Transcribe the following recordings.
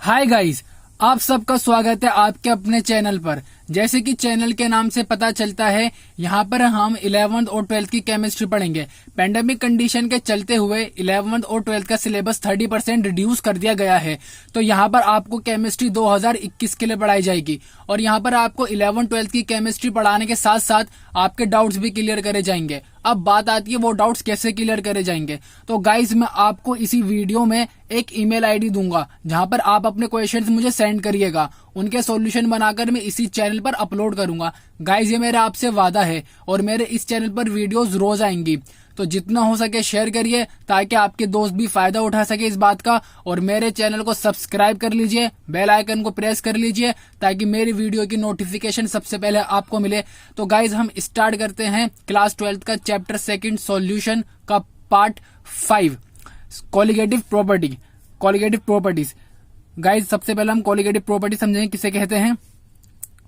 Hi guys, आप सबका स्वागत है आपके अपने चैनल पर। जैसे कि चैनल के नाम से पता चलता है, यहाँ पर हम 11th और 12th की केमिस्ट्री पढ़ेंगे। पेंडेमिक कंडीशन के चलते हुए 11th और 12th का सिलेबस 30% रिड्यूस कर दिया गया है। तो यहाँ पर आपको केमिस्ट्री 2021 के लिए पढ़ाई जाएगी और यहाँ पर आपको 11th 12th की केमिस्ट्री पढ़ाने के साथ साथ आपके डाउट्स भी क्लियर करे जाएंगे। अब बात आती है वो डाउट्स कैसे क्लियर करे जाएंगे। तो गाइज मैं आपको इसी वीडियो में एक ईमेल आईडी दूंगा जहां पर आप अपने क्वेश्चंस मुझे सेंड करिएगा। उनके सॉल्यूशन बनाकर मैं इसी चैनल पर अपलोड करूंगा। गाइज ये मेरा आपसे वादा है और मेरे इस चैनल पर वीडियोस रोज आएंगी, तो जितना हो सके शेयर करिए ताकि आपके दोस्त भी फायदा उठा सके इस बात का। और मेरे चैनल को सब्सक्राइब कर लीजिए, बेल आइकन को प्रेस कर लीजिए ताकि मेरी वीडियो की नोटिफिकेशन सबसे पहले आपको मिले। तो गाइज हम स्टार्ट करते हैं क्लास 12th का चैप्टर 2 सॉल्यूशन का पार्ट 5 कोलिगेटिव प्रॉपर्टीज। गाइज सबसे पहले हम कोलिगेटिव प्रॉपर्टी समझेंगे किसे कहते हैं।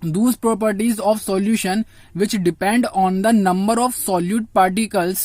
Those properties of solution which depend on the number of solute particles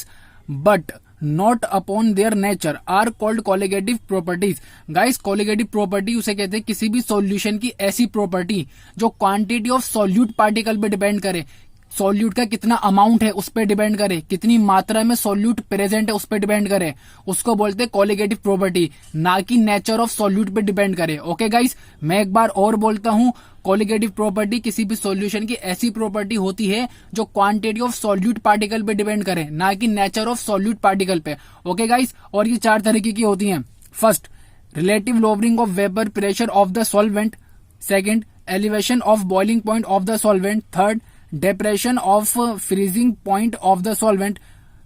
but not upon their nature are called colligative properties। Guys colligative property उसे कहते हैं किसी भी सॉल्यूशन की ऐसी प्रॉपर्टी जो क्वांटिटी ऑफ सॉल्यूट पार्टिकल पे डिपेंड करे। सॉल्यूट का कितना अमाउंट है उस पर डिपेंड करे, कितनी मात्रा में सॉल्यूट प्रेजेंट है उस पर डिपेंड करे, उसको बोलते हैं कोलिगेटिव प्रॉपर्टी, ना कि नेचर ऑफ सॉल्यूट पे डिपेंड करे। ओके गाइस, मैं एक बार और बोलता हूं, कोलिगेटिव प्रॉपर्टी किसी भी सॉल्यूशन की ऐसी प्रॉपर्टी होती है जो क्वांटिटी ऑफ सॉल्यूट पार्टिकल पे डिपेंड करे, ना कि नेचर ऑफ सॉल्यूट पार्टिकल पे। ओके गाइस, और ये 4 तरीके की होती हैं। First, relative lowering of vapour pressure of the solvent. Second, elevation of boiling point of the solvent. Third, depression of freezing point of the solvent.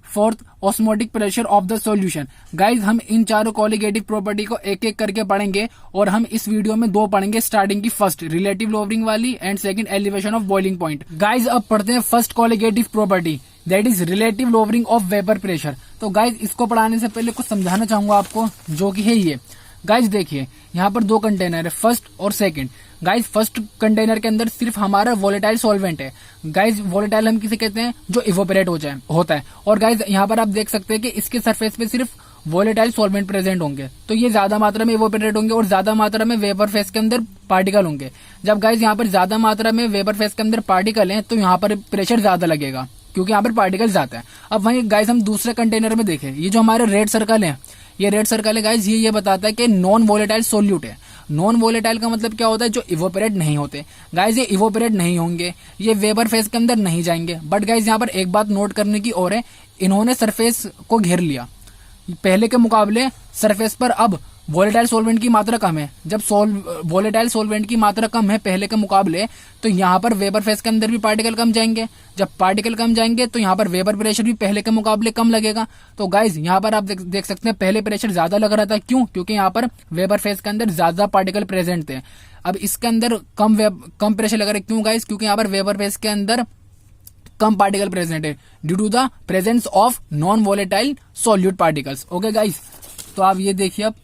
Fourth, osmotic pressure of the solution. Guys हम इन चारों colligative property को एक एक करके पढ़ेंगे और हम इस वीडियो में 2 पढ़ेंगे। स्टार्टिंग की फर्स्ट रिलेटिव लोअरिंग वाली and second elevation of boiling point. Guys अब पढ़ते हैं first colligative property, that is relative lowering of vapour pressure. तो गाइज इसको पढ़ाने से पहले कुछ समझाना चाहूंगा आपको, जो कि है ये। गाइज देखिए यहाँ पर 2 कंटेनर है, फर्स्ट और सेकंड। गाइज फर्स्ट कंटेनर के अंदर सिर्फ हमारा वोलेटाइल सॉल्वेंट है। गाइज वोलेटाइल हम किसे कहते हैं, जो इवोपरेट होता है। और गाइज यहाँ पर आप देख सकते हैं कि इसके सरफेस पे सिर्फ वोलेटाइल सॉल्वेंट प्रेजेंट होंगे, तो ये ज्यादा मात्रा में इवोपरेट होंगे और ज्यादा मात्रा में वेपर फेस के अंदर पार्टिकल होंगे। जब गाइज यहाँ पर ज्यादा मात्रा में वेपर फेस के अंदर पार्टिकल है तो यहाँ पर प्रेशर ज्यादा लगेगा क्योंकि यहाँ पर पार्टिकल ज्यादा है। अब वहीं गाइज हम दूसरे कंटेनर में देखें, ये जो हमारे रेड सर्कल है, ये रेड सर्कल है गाइज, ये बताता है कि नॉन वोलेटाइल सोल्यूट है। नॉन वोलेटाइल का मतलब क्या होता है, जो इवोपरेट नहीं होते। गाइज ये इवोपरेट नहीं होंगे, ये वेपर फेस के अंदर नहीं जाएंगे। बट गाइज यहाँ पर एक बात नोट करने की और है, इन्होंने सरफेस को घेर लिया। पहले के मुकाबले सरफेस पर अब वोलेटाइल सोल्वेंट की मात्रा कम है। जब वोलेटाइल सोल्वेंट की मात्रा कम है पहले के मुकाबले, तो यहाँ पर वेपर फेस के अंदर भी पार्टिकल कम जाएंगे। जब पार्टिकल कम जाएंगे तो यहाँ पर वेपर प्रेशर भी पहले के मुकाबले कम लगेगा। तो गाइज यहाँ पर आप देख सकते हैं पहले प्रेशर ज्यादा लग रहा था। क्यों? क्योंकि यहाँ पर वेपर फेस के अंदर ज्यादा पार्टिकल प्रेजेंट थे। अब इसके अंदर कम प्रेशर लग रहा है। क्यों गाइज? क्योंकि यहाँ पर वेपर फेस के अंदर कम पार्टिकल प्रेजेंट है due to the presence of non volatile solute particles. Okay guys, तो आप ये देखिए, अब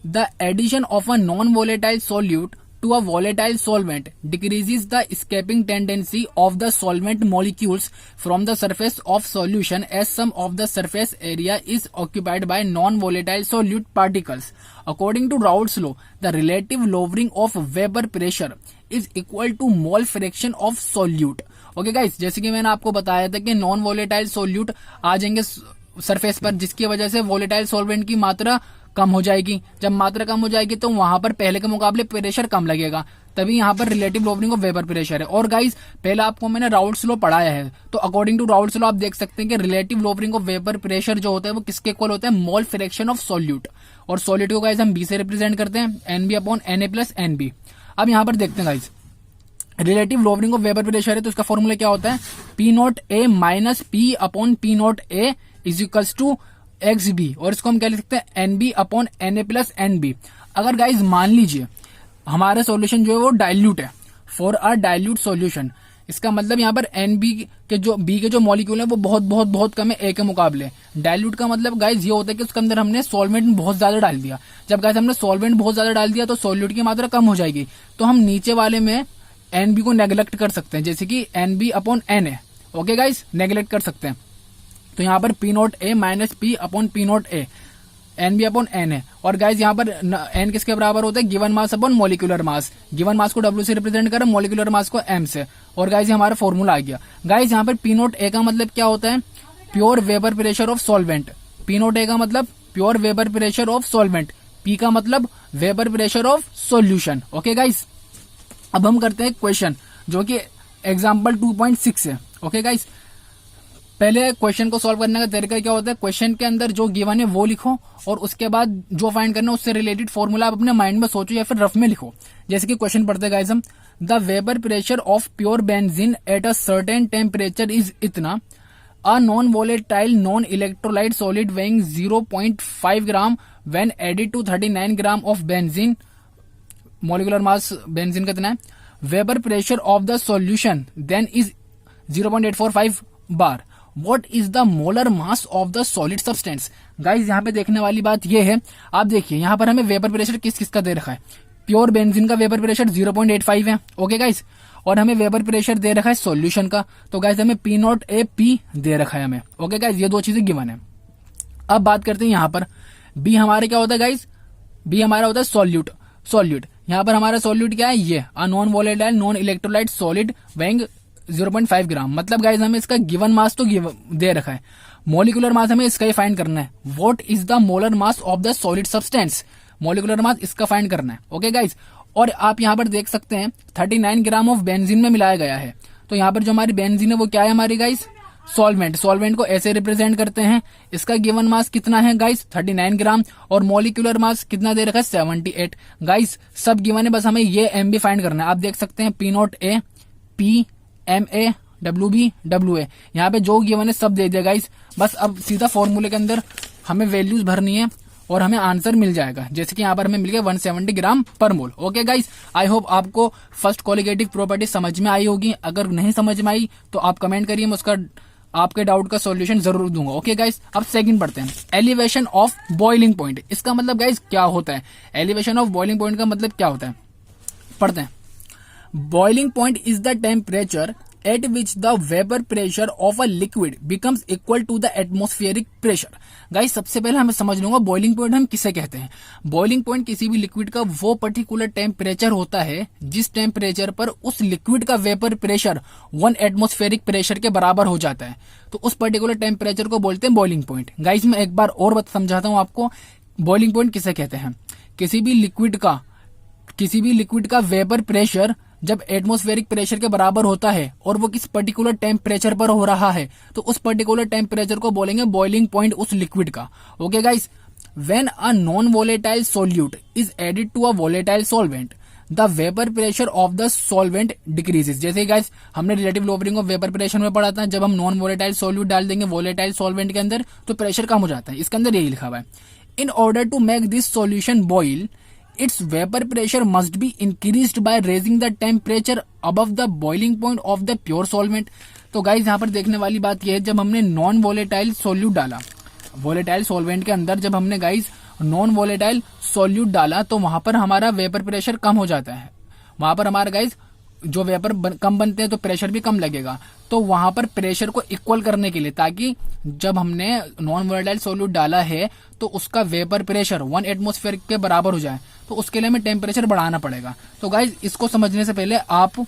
the addition of a non-volatile solute to a volatile solvent decreases the escaping tendency of the solvent molecules from the surface of solution as some of the surface area is occupied by non-volatile solute particles. According to Raoult's law, the relative lowering of vapor pressure is equal to mole fraction of solute. Okay guys, जैसे कि मैंने आपको बताया था कि non volatile solute आ जाएंगे surface पर, जिसकी वजह से वोलेटाइल सॉल्वेंट की मात्रा कम हो जाएगी। जब मात्रा कम हो जाएगी तो वहां पर पहले के मुकाबले प्रेशर कम लगेगा, तभी यहाँ पर relative lowering of vapour pressure है। और गाइस पहले आपको मैंने राउल्ट्स लॉ पढ़ाया है, तो अकॉर्डिंग टू राउल्ट्स लॉ आप देख सकते हैं कि relative lowering of vapour pressure जो होता है वो किसके इक्वल होता है, मोल फ्रैक्शन ऑफ सॉल्यूट। और सॉल्यूट को गाइस हम बी से रिप्रेजेंट करते हैं, NB upon Na plus NB। अब यहाँ पर देखते हैं guys, relative lowering of vapour pressure है तो इसका फॉर्मूला क्या होता है, P0A minus P upon P0A is equals to XB। और इसको हम क्या लिख सकते हैं, NB upon Na plus NB। अगर गाइज मान लीजिए हमारा सॉल्यूशन जो है वो डाइल्यूट है, फॉर अ डाइल्यूट सॉल्यूशन, इसका मतलब यहाँ पर NB के जो B के जो मॉलिक्यूल है वो बहुत बहुत बहुत कम है A के मुकाबले। डाइल्यूट का मतलब गाइज ये होता है कि उसके अंदर हमने सॉल्वेंट बहुत ज्यादा डाल दिया। जब गाइज हमने सॉल्वेंट बहुत ज्यादा डाल दिया तो सॉल्यूट की मात्रा कम हो जाएगी, तो हम नीचे वाले में NB को नेग्लेक्ट कर सकते हैं, जैसे कि NB upon Na। Okay guys, neglect कर सकते हैं। तो यहाँ पर P0A minus P upon P0A N B upon N है। और गाइज यहाँ पर एन किसके बराबर होता है, given mass upon molecular mass. Given mass को डब्ल्यू से रिप्रेजेंट करें, मोलिकुलर मास को एम से। और गाइज हमारा फॉर्मूला आ गया। गाइज यहाँ पर पी नोट ए का मतलब क्या होता है, pure vapour pressure of solvent. P nought A का मतलब pure vapour pressure of solvent, P का मतलब vapour pressure of solution. Okay guys, अब हम करते हैं क्वेश्चन जो कि एग्जाम्पल 2.6 है। ओके गाइज, पहले क्वेश्चन को सॉल्व करने का तरीका क्या होता है, क्वेश्चन के अंदर जो गिवन है वो लिखो और उसके बाद जो फाइंड करना है उससे रिलेटेड फॉर्मूला आप अपने माइंड में सोचो या फिर रफ में लिखो। जैसे कि क्वेश्चन पढ़ते गाइज हम, the vapour pressure of pure benzene at a certain temperature is इतना, a non-volatile non-electrolyte solid weighing 0.5 gram when added to 39 gram of benzene, molecular mass benzene कितना है, vapor pressure of the solution then is 0.845 bar. What is the molar mass of the solid substance? Guys यहाँ पे देखने वाली बात ये है, आप देखिए यहाँ पर हमें वेपर प्रेशर किस किस का दे रखा है, प्योर बेंजीन का वेपर प्रेशर 0.85 है। ओके गाइज, और हमें वेपर प्रेशर दे रखा है सॉल्यूशन का, तो गाइज हमें पी नॉट ए पी दे रखा है हमें। ओके गाइज, ये दो चीजें गिवन है। अब बात करते हैं यहाँ पर बी हमारे क्या होता है गाइज, बी हमारा होता है सॉल्यूट। सॉल्यूट यहाँ पर हमारा सॉल्यूट क्या है, ये अ non volatile non electrolyte solid weighing 0.5 ग्राम। मतलब गाइज हमें इसका गिवन मास तो दे रखा है, मोलिकुलर मास हमें इसका ही फाइंड करना है। What is the molar mass of the solid substance, molecular mass इसका फाइंड करना है। ओके गाइज, और आप यहाँ पर देख सकते हैं 39 ग्राम ऑफ बेंजीन में मिलाया गया है। तो यहाँ पर जो हमारी बेंजीन है वो क्या है हमारी गाइज, सॉल्वेंट। सॉल्वेंट को ऐसे रिप्रेजेंट करते हैं। इसका गिवन मास कितना है गाइज 39 ग्राम और मोलिकुलर मास कितना दे रखा है 78। गाइज सब गिवन है, बस हमें ये एम बी फाइंड करना है। आप देख सकते हैं P naught A P M A W B W A, यहाँ पे जो गिवन है सब दे दिया गाइज। बस अब सीधा फॉर्मूले के अंदर हमें वैल्यूज भरनी है और हमें आंसर मिल जाएगा। जैसे कि यहाँ पर हमें मिल गया 170 ग्राम पर मोल। ओके गाइस, आई होप आपको फर्स्ट कोलिगेटिव प्रॉपर्टी समझ में आई होगी। अगर नहीं समझ में आई तो आप कमेंट करिए, मैं उसका आपके डाउट का सॉल्यूशन जरूर दूंगा। ओके गाइस, अब सेकंड पढ़ते हैं, एलिवेशन ऑफ बॉइलिंग पॉइंट। इसका मतलब गाइस क्या होता है, एलिवेशन ऑफ बॉइलिंग पॉइंट का मतलब क्या होता है, पढ़ते हैं। Boiling point is the temperature at which the vapor pressure of a liquid becomes equal to the atmospheric pressure. Guys सबसे पहले हमें समझ लूंगा बॉइलिंग पॉइंट हम किसे कहते हैं। बॉइलिंग पॉइंट किसी भी लिक्विड का वो पर्टिकुलर टेम्परेचर होता है जिस टेम्परेचर पर उस लिक्विड का वेपर प्रेशर 1 एटमॉस्फेरिक प्रेशर के बराबर हो जाता है, तो उस पर्टिकुलर टेम्परेचर को बोलते हैं बॉइलिंग पॉइंट। गाइस मैं एक बार और समझाता हूं आपको, बॉइलिंग पॉइंट किसे कहते हैं। किसी भी लिक्विड का वेपर प्रेशर जब एटमॉस्फेरिक प्रेशर के बराबर होता है और वो किस पर्टिकुलर टेम्परेचर पर हो रहा है, तो उस पर्टिकुलर टेम्परेचर को बोलेंगे बॉइलिंग पॉइंट उस लिक्विड का। Okay guys, when a non volatile solute is added to a volatile solvent the vapour pressure of the solvent decreases. जैसे गाइस हमने relative lowering of vapour pressure में पढ़ा था, जब हम नॉन वोलेटाइल सोल्यूट डाल देंगे वोलेटाइल सॉल्वेंट के अंदर तो प्रेशर कम हो जाता है। इसके अंदर यही लिखा हुआ है, in order to make this solution boil its vapor pressure must be increased by raising the temperature above the boiling point of the pure solvent। तो गाइज यहाँ पर देखने वाली बात यह है, जब हमने नॉन वोलेटाइल सोल्यूट डाला वोलेटाइल सॉल्वेंट के अंदर, जब हमने गाइज नॉन वोलेटाइल सोल्यूट डाला तो वहां पर हमारा वेपर प्रेशर कम हो जाता है। वहां पर हमारा गाइज जो वेपर कम बनते हैं तो प्रेशर भी कम लगेगा। तो वहां पर प्रेशर को इक्वल करने के लिए, ताकि जब हमने नॉन वोलेटाइल सोल्यूट डाला है तो उसका वेपर प्रेशर 1 एटमॉस्फेयर के बराबर हो जाए, तो उसके लिए हमें टेम्परेचर बढ़ाना पड़ेगा। तो गाइज इसको समझने से पहले आप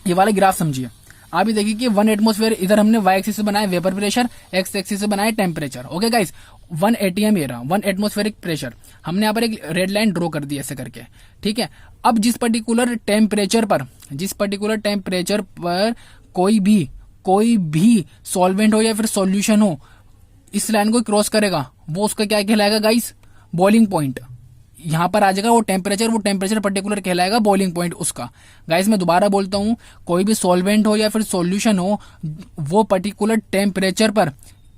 ये वाला ग्राफ समझिए। आप ये देखिए कि 1 एटमॉस्फेयर इधर हमने y एक्सिस से बनाया वेपर प्रेशर, x एक्सिस से बनाया टेम्परेचर। ओके गाइज, 1 ATM ये रहा 1 एटमॉस्फेरिक प्रेशर। हमने यहाँ पर एक रेड लाइन ड्रॉ कर दी ऐसे करके, ठीक है। अब जिस पर्टिकुलर टेम्परेचर पर कोई भी सॉल्वेंट हो या फिर सॉल्यूशन हो इस लाइन को क्रॉस करेगा, वो उसका क्या कहलाएगा गाइस, बॉइलिंग पॉइंट। यहां पर आ जाएगा वो टेम्परेचर पर्टिकुलर कहलाएगा बॉइलिंग पॉइंट उसका। गाइस मैं दोबारा बोलता हूं, कोई भी सॉल्वेंट हो या फिर सॉल्यूशन हो, वो पर्टिकुलर टेम्परेचर पर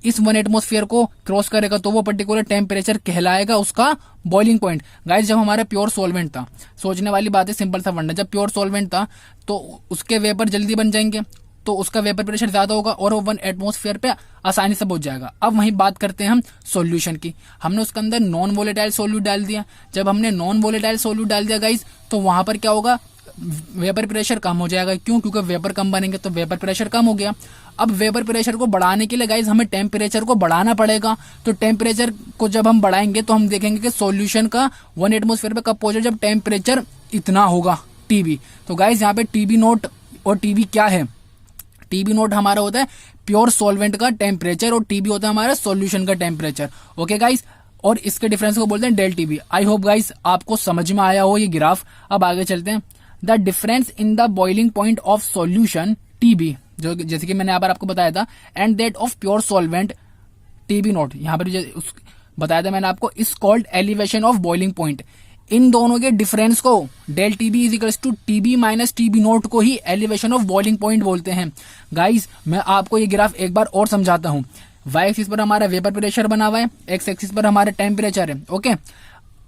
इस 1 एटमॉस्फेयर को क्रॉस करेगा तो वो पर्टिकुलर टेम्परेचर कहलाएगा उसका बॉइलिंग पॉइंट। गाइस जब हमारा प्योर सॉल्वेंट था, सोचने वाली बात है, सिंपल सा फंडा, जब प्योर सॉल्वेंट था तो उसके वेपर जल्दी बन जाएंगे, तो उसका वेपर प्रेशर ज्यादा होगा और वो 1 एटमॉस्फेयर पे आसानी से पहुंच जाएगा। अब वहीं बात करते हैं हम सॉल्यूशन की। हमने उसके अंदर नॉन वोलेटाइल सोल्यूट डाल दिया। जब हमने नॉन वोलेटाइल सोल्यूट डाल दिया गाइस, तो वहां पर क्या होगा, वेपर प्रेशर कम हो जाएगा। क्यों? क्योंकि वेपर कम बनेंगे तो वेपर प्रेशर कम हो गया। अब वेपर प्रेशर को बढ़ाने के लिए गाइज हमें टेम्परेचर को बढ़ाना पड़ेगा। तो टेम्परेचर को जब हम बढ़ाएंगे तो हम देखेंगे कि सॉल्यूशन का 1 एटमॉस्फेयर पे कब पहुंचे, जब टेम्परेचर इतना होगा टीबी। तो गाइज यहाँ पे टीबी नोट और टीबी क्या है? टीबी नोट हमारा होता है प्योर सॉल्वेंट का टेम्परेचर और टीबी होता है हमारा सॉल्यूशन का टेम्परेचर। ओके गाइज, और इसके डिफरेंस को बोलते हैं del T B. I hope guys आपको समझ में आया हो ये ग्राफ। अब आगे चलते हैं। The difference in the boiling point of solution TB, जो जैसे कि मैंने यहाँ पर आपको बताया था, and that of pure solvent TB naught, यहाँ पर बताया था मैंने आपको, is called elevation of boiling point. इन दोनों के डिफरेंस को del TB is equals to TB minus TB naught को ही एलिवेशन ऑफ बॉइलिंग पॉइंट बोलते हैं। गाइज मैं आपको ये ग्राफ एक बार और समझाता हूँ। वाई एक्सिस पर हमारा वेपर प्रेशर बना हुआ है, एक्स एक्सिस पर हमारा टेम्परेचर है। ओके,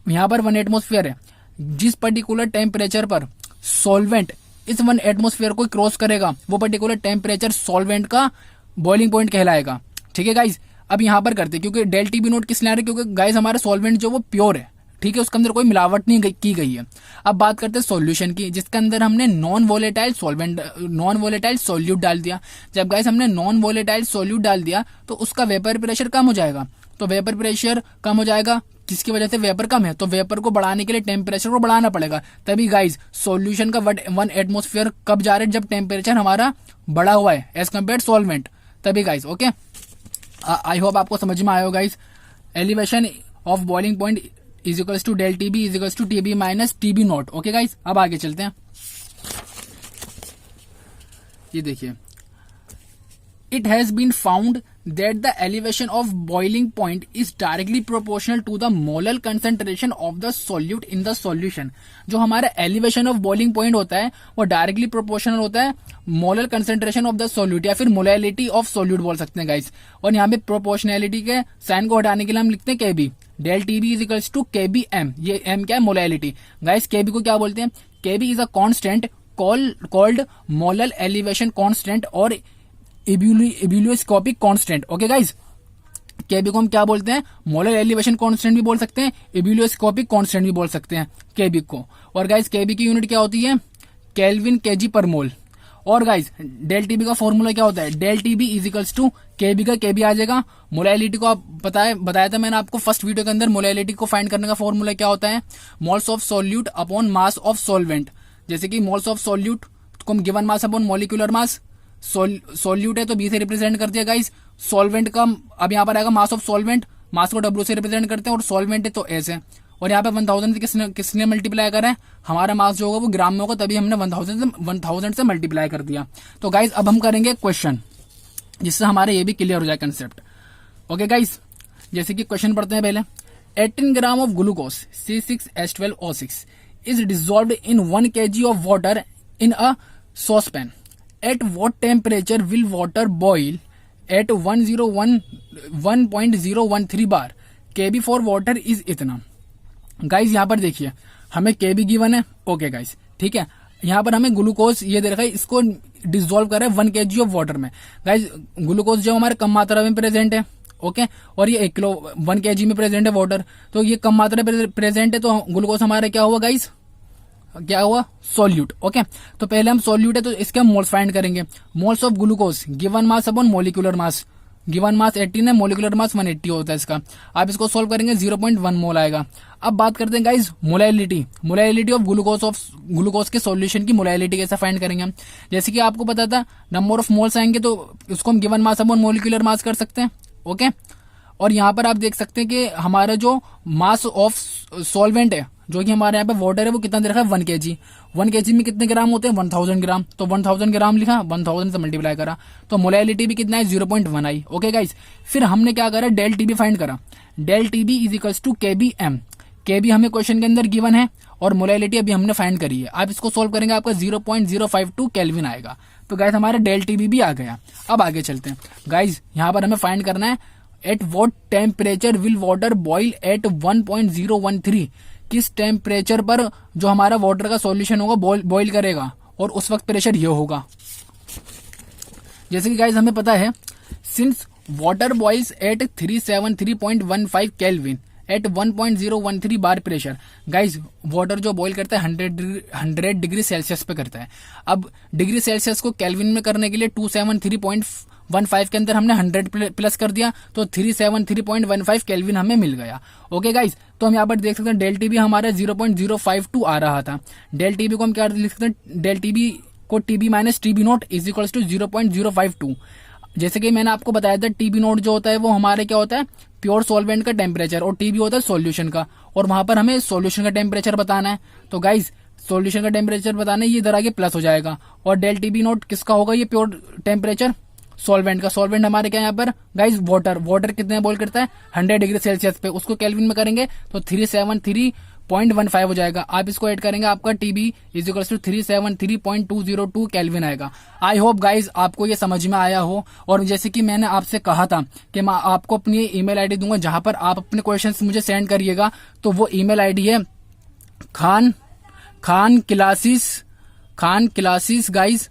यहाँ पर 1 एटमॉस्फेयर है। जिस पर्टिकुलर टेम्परेचर पर सॉल्वेंट इस 1 एटमॉस्फेयर को क्रॉस करेगा वो पर्टिकुलर टेम्परेचर सॉल्वेंट का बॉइलिंग पॉइंट कहलाएगा। ठीक है गाइज, अब यहाँ पर करते क्योंकि डेल टीबी नोट किस लिए आ रहा है, क्योंकि गाइज हमारा सॉल्वेंट जो वो प्योर है, ठीक है, उसके अंदर कोई मिलावट नहीं की गई है। अब बात करते हैं सॉल्यूशन की, जिसके अंदर हमने नॉन वोलेटाइल सॉल्यूट डाल दिया। जब गाइस हमने नॉन वोलेटाइल सॉल्यूट डाल दिया तो उसका वेपर प्रेशर कम हो जाएगा। तो वेपर प्रेशर कम हो जाएगा जिसकी वजह से वेपर कम है, तो वेपर को बढ़ाने के लिए टेम्परेचर को बढ़ाना पड़ेगा। तभी गाइस सॉल्यूशन का 1 एटमॉस्फेयर कब जा रहा है, जब टेम्परेचर हमारा बढ़ा हुआ है एज कम्पेयर सॉल्वेंट, तभी गाइस। ओके, आई होप आपको समझ में आया हो guys. Elevation of boiling point is equals to del TB is equals to TB minus TB not. Okay guys, अब आगे चलते हैं। ये देखिए, it has been found that the elevation of boiling point is directly proportional to the molar concentration of the solute in the solution. जो हमारा elevation of boiling point होता है वो डायरेक्टली प्रोपोर्शनल होता है molar concentration of the solute, या फिर molality of solute बोल सकते हैं गाइस। और यहाँ पे प्रोपोर्शनैलिटी के साइन को हटाने के लिए हम लिखते हैं KB. Del TB is equals to KB M. ये एम क्या है? मोलैलिटी। गाइस केबी को क्या बोलते हैं? KB is a constant called molar elevation constant और ebullioscopic constant. Okay guys, KB को हम क्या बोलते हैं? मोलर एलिवेशन कांस्टेंट भी बोल सकते हैं, इब्यूलियोस्कोपिक कांस्टेंट भी बोल सकते हैं केबी को। और गाइस केबी की यूनिट क्या होती है? केल्विन केजी पर मोल। और गाइस डेल टीबी का फॉर्मूला क्या होता है? Del TB is equals to KB का केबी आ जाएगा। मोलैलिटी को आप बताया था मैंने आपको फर्स्ट वीडियो के अंदर। मोलैलिटी को फाइंड करने का फॉर्मूला क्या होता है? Moles of solute upon mass of solvent. जैसे कि मोल्स ऑफ सॉल्यूट को हम given mass upon molecular mass, solute है तो बी से रिप्रेजेंट कर दिया गाइस। सॉल्वेंट का अब यहाँ पर आएगा मास ऑफ सॉल्वेंट, मास को डब्ल्यू से रिप्रेजेंट करते हैं, और सॉल्वेंट है तो एस है। और यहाँ पे 1000 से किसने मल्टीप्लाई करा है? हमारा मास जो होगा वो ग्राम में होगा, तभी हमने 1000 से मल्टीप्लाई कर दिया। तो गाइस अब हम करेंगे क्वेश्चन, जिससे हमारे ये भी क्लियर हो जाए कंसेप्ट। ओके गाइस, जैसे कि क्वेश्चन पढ़ते हैं पहले। 18 gram of glucose C6H12O6 is dissolved in 1 kg of water in a saucepan. At what temperature will water boil? At 1.013 bar. Kb for water is इतना। गाइज यहाँ पर देखिए हमें केबी गिवन है। ओके गाइज, ठीक है, यहाँ पर हमें ग्लूकोज ये दे रखा है, इसको डिसॉल्व कर रहे हैं 1 kg ऑफ वाटर में। गाइज ग्लूकोज जो हमारे कम मात्रा में प्रेजेंट है, ओके, और ये 1 kg में प्रेजेंट है वाटर, तो ये कम मात्रा में प्रेजेंट है, तो ग्लूकोज हमारा क्या हुआ गाइज? क्या हुआ? सॉल्यूट। ओके, तो पहले हम सॉल्यूट है तो इसके हम मोल्स फाइंड करेंगे। Moles of glucose given mass upon molecular mass. Given mass 18 है, मोलिकुलर मास 180 होता है इसका। आप इसको सोल्व करेंगे 0.1 मोल आएगा। अब बात करते हैं गाइज मोलैलिटी ऑफ ग्लूकोज के सॉल्यूशन की मोलैलिटी कैसे फाइंड करेंगे हम? जैसे कि आपको पता था नंबर ऑफ मोल्स आएंगे तो उसको हम given mass upon molecular mass कर सकते हैं। ओके, और यहाँ पर आप देख सकते हैं कि हमारा जो मास ऑफ सॉल्वेंट है, जो कि हमारे यहाँ पे वाटर है, वो कितना दे रखा है? 1 kg। 1 kg में कितने ग्राम होते हैं? 1000 ग्राम। तो 1000 ग्राम लिखा, 1000 से मल्टीप्लाई करा, तो मोलैलिटी भी कितना है? 0.1 आई। ओके गाइस, फिर हमने क्या करा? डेल टीबी फाइंड करा। Del TB is equals to KB M. KB हमें क्वेश्चन के अंदर गिवन है और मोलैलिटी अभी हमने फाइंड करी है। आप इसको सोल्व करेंगे, आपका 0.052 केल्विन आएगा। तो गाइस हमारा डेल टीबी भी आ गया। अब आगे चलते हैं गाइस, यहाँ पर हमें फाइंड करना है at what temperature will water boil at 1.013। किस टेम्परेचर पर जो हमारा वाटर का सॉल्यूशन होगा बॉइल करेगा, और उस वक्त प्रेशर ये होगा। जैसे कि गाइस हमें पता है since water boils at 373.15 kelvin at 1.013 bar pressure. Guys water जो बॉईल करता है 100 डिग्री सेल्सियस पे करता है। अब डिग्री सेल्सियस को केल्विन में करने के लिए 273.15 के अंदर हमने 100 प्लस कर दिया तो 373.15 केल्विन हमें मिल गया। ओके गाइज, तो हम यहाँ पर देख सकते हैं डेल टीबी हमारा 0.052 आ रहा था। डेल टीबी को हम क्या लिख सकते हैं, डेल टीबी को T B minus TB not is equals to 0.052। जैसे कि मैंने आपको बताया था टीबी नोट जो होता है वो हमारे क्या होता है, प्योर सॉल्वेंट का टेम्परेचर, और टीबी होता है सॉल्यूशन का, और वहां पर हमें सॉल्यूशन का टेम्परेचर बताना है। तो गाइज सॉल्यूशन का टेम्परेचर बताना है, ये इधर आगे प्लस हो जाएगा। और डेल टीबी नोट किसका होगा, ये प्योर टेम्परेचर सॉल्वेंट का। सॉल्वेंट हमारे क्या यहाँ पर गाइज वाटर, वाटर कितने बॉईल करता है 100 डिग्री सेल्सियस पे, उसको केल्विन में करेंगे तो 373.15 हो जाएगा। आप इसको ऐड करेंगे आपका TB is equal to 373.202 kelvin आएगा। आई होप गाइज आपको ये समझ में आया हो। और जैसे कि मैंने आपसे कहा था कि मैं आपको अपनी ईमेल आईडी दूंगा जहां पर आप अपने क्वेश्चंस मुझे सेंड करिएगा, तो वो ईमेल आईडी है Khan classes guys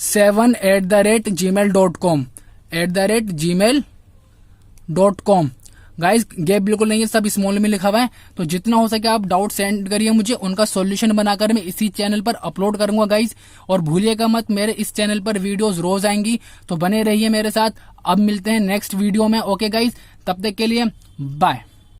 7@gmail.com guys. Gap बिल्कुल नहीं है, सब स्मॉल में लिखा हुआ है। तो जितना हो सके आप डाउट सेंड करिए मुझे, उनका सॉल्यूशन बनाकर मैं इसी चैनल पर अपलोड करूंगा गाइज। और भूलिएगा मत, मेरे इस चैनल पर वीडियोस रोज आएंगी, तो बने रहिए मेरे साथ। अब मिलते हैं नेक्स्ट वीडियो में। ओके गाइज, तब तक के लिए बाय।